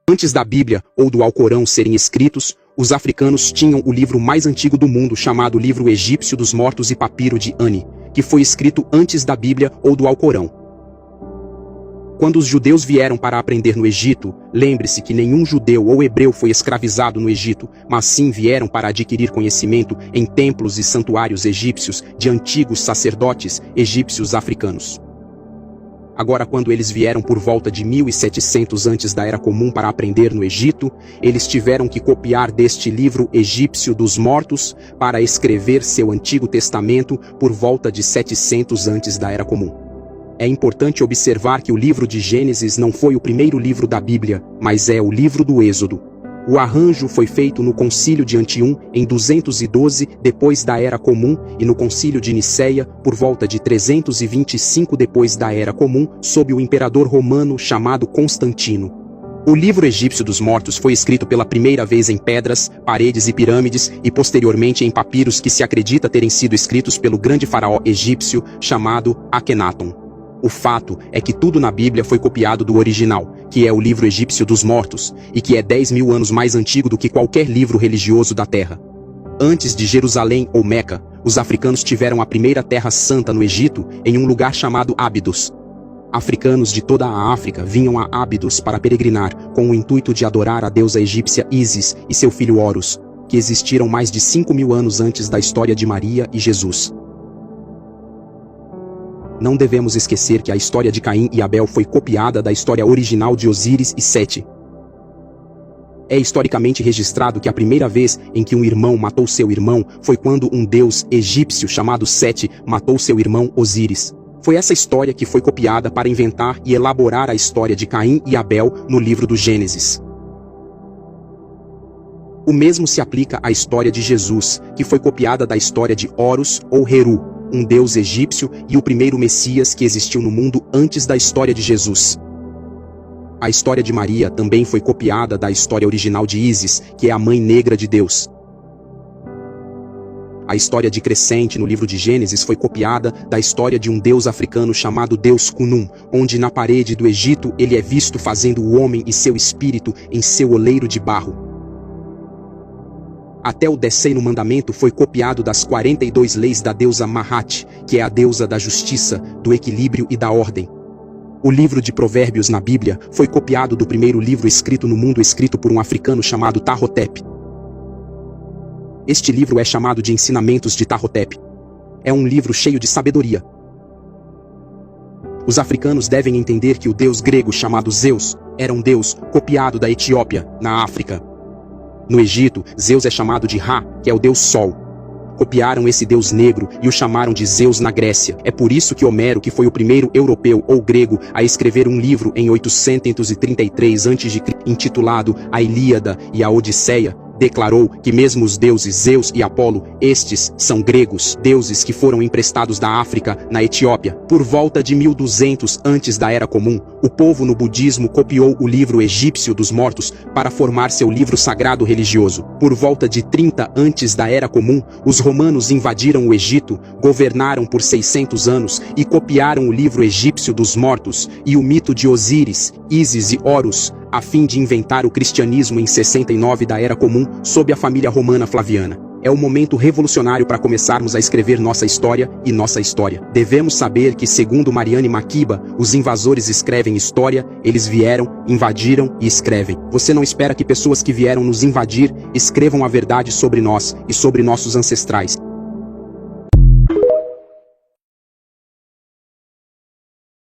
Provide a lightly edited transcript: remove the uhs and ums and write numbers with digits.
Antes da Bíblia ou do Alcorão serem escritos, os africanos tinham o livro mais antigo do mundo chamado Livro Egípcio dos Mortos e Papiro de Ani, que foi escrito antes da Bíblia ou do Alcorão. Quando os judeus vieram para aprender no Egito, lembre-se que nenhum judeu ou hebreu foi escravizado no Egito, mas sim vieram para adquirir conhecimento em templos e santuários egípcios de antigos sacerdotes egípcios africanos. Agora, quando eles vieram por volta de 1700 antes da Era Comum para aprender no Egito, eles tiveram que copiar deste livro egípcio dos mortos para escrever seu Antigo Testamento por volta de 700 antes da Era Comum. É importante observar que o livro de Gênesis não foi o primeiro livro da Bíblia, mas é o livro do Êxodo. O arranjo foi feito no Concílio de Antium em 212 depois da Era Comum e no Concílio de Nicéia por volta de 325 depois da Era Comum, sob o imperador romano chamado Constantino. O livro egípcio dos mortos foi escrito pela primeira vez em pedras, paredes e pirâmides e posteriormente em papiros que se acredita terem sido escritos pelo grande faraó egípcio chamado Akhenaton. O fato é que tudo na Bíblia foi copiado do original, que é o livro egípcio dos mortos, e que é 10.000 anos mais antigo do que qualquer livro religioso da Terra. Antes de Jerusalém ou Meca, os africanos tiveram a primeira terra santa no Egito, em um lugar chamado Ábidos. Africanos de toda a África vinham a Ábidos para peregrinar, com o intuito de adorar a deusa egípcia Ísis e seu filho Horus, que existiram mais de 5.000 anos antes da história de Maria e Jesus. Não devemos esquecer que a história de Caim e Abel foi copiada da história original de Osíris e Sete. É historicamente registrado que a primeira vez em que um irmão matou seu irmão foi quando um deus egípcio chamado Sete matou seu irmão Osíris. Foi essa história que foi copiada para inventar e elaborar a história de Caim e Abel no livro do Gênesis. O mesmo se aplica à história de Jesus, que foi copiada da história de Horus ou Heru, um deus egípcio e o primeiro Messias que existiu no mundo antes da história de Jesus. A história de Maria também foi copiada da história original de Ísis, que é a mãe negra de Deus. A história de Crescente no livro de Gênesis foi copiada da história de um deus africano chamado Deus Khnum, onde na parede do Egito ele é visto fazendo o homem e seu espírito em seu oleiro de barro. Até o 10º mandamento foi copiado das 42 leis da deusa Mahat, que é a deusa da justiça, do equilíbrio e da ordem. O livro de Provérbios na Bíblia foi copiado do primeiro livro escrito no mundo escrito por um africano chamado Tahotep. Este livro é chamado de Ensinamentos de Tahotep. É um livro cheio de sabedoria. Os africanos devem entender que o deus grego chamado Zeus era um deus copiado da Etiópia, na África. No Egito, Zeus é chamado de Ra, que é o deus Sol. Copiaram esse deus negro e o chamaram de Zeus na Grécia. É por isso que Homero, que foi o primeiro europeu ou grego a escrever um livro em 833 a.C., intitulado A Ilíada e a Odisseia, declarou que mesmo os deuses Zeus e Apolo, estes são gregos, deuses que foram emprestados da África, na Etiópia. Por volta de 1200 antes da Era Comum, o povo no budismo copiou o livro egípcio dos mortos para formar seu livro sagrado religioso. Por volta de 30 antes da Era Comum, os romanos invadiram o Egito, governaram por 600 anos e copiaram o livro egípcio dos mortos e o mito de Osíris, Ísis e Horus, a fim de inventar o cristianismo em 69 da Era Comum sob a família romana Flaviana. É o momento revolucionário para começarmos a escrever nossa história e nossa história. Devemos saber que, segundo Mariane Makiba, os invasores escrevem história, eles vieram, invadiram e escrevem. Você não espera que pessoas que vieram nos invadir escrevam a verdade sobre nós e sobre nossos ancestrais.